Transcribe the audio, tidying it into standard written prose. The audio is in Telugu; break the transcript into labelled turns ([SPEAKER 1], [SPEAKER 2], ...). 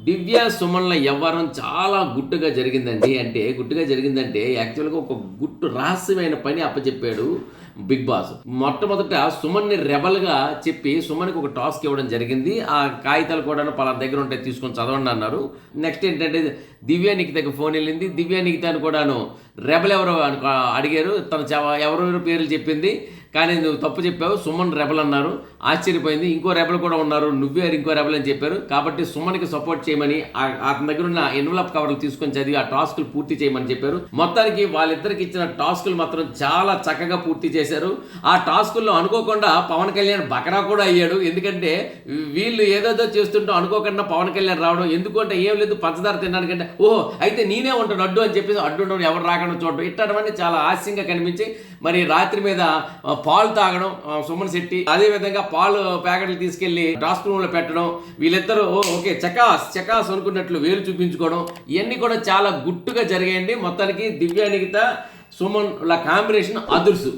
[SPEAKER 1] దివ్య సుమన్ల వ్యవహారం చాలా గుట్టుగా జరిగిందండి. అంటే గుట్టుగా జరిగిందంటే యాక్చువల్‌గా ఒక గుట్టు రహస్యమైన పని అప్పచెప్పాడు బిగ్ బాస్. మొట్టమొదట సుమన్‌ని రెబెల్‌గా చెప్పి సుమన్‌కి ఒక టాస్క్ ఇవ్వడం జరిగింది. ఆ కాగితాలు కూడాను పలానా దగ్గర ఉంటాయి తీసుకొని చదవండి అన్నారు. నెక్స్ట్ ఏంటంటే దివ్య నిఖితకి ఫోన్ వెళ్ళింది. దివ్య నిఖితని కూడాను రెబెల్ ఎవరో అడిగారు. తను ఎవరెవరి పేర్లు చెప్పింది. కానీ నువ్వు తప్పు చెప్పావు, సుమన్ రెబల్ అన్నారు. ఆశ్చర్యపోయింది. ఇంకో రెబల్ కూడా ఉన్నారు, నువ్వే ఇంకో రెబల్ అని చెప్పారు. కాబట్టి సుమన్కి సపోర్ట్ చేయమని అతని దగ్గర ఉన్న ఎన్వలప్ కవర్లు తీసుకొని చదివి ఆ టాస్కులు పూర్తి చేయమని చెప్పారు. మొత్తానికి వాళ్ళిద్దరికి ఇచ్చిన టాస్కులు మాత్రం చాలా చక్కగా పూర్తి చేశారు. ఆ టాస్కుల్లో అనుకోకుండా పవన్ కళ్యాణ్ బకరా కూడా అయ్యాడు. ఎందుకంటే వీళ్ళు ఏదేదో చేస్తుంటూ అనుకోకుండా పవన్ కళ్యాణ్ రావడం, ఎందుకు అంటే ఏం లేదు పంచదార తినడానికంటే ఓహో అయితే నేనే ఉంటాను అడ్డు అని చెప్పేసి అడ్డు ఉండడం, ఎవరు రాకుండా చూడడం, ఇట్లాంటివన్నీ చాలా హాస్యంగా కనిపించి మరి రాత్రి మీద పాలు తాగడం సుమన్ శెట్టి, అదే విధంగా పాలు ప్యాకెట్లు తీసుకెళ్లి టాస్క్ రూమ్ లో పెట్టడం, వీళ్ళిద్దరూ ఓకే చకాస్ అనుకున్నట్లు వేలు చూపించుకోవడం, ఇవన్నీ కూడా చాలా గుట్టుగా జరిగాయండి. మొత్తానికి దివ్య నిఖిత సుమన్ ల కాంబినేషన్ అదుర్సు.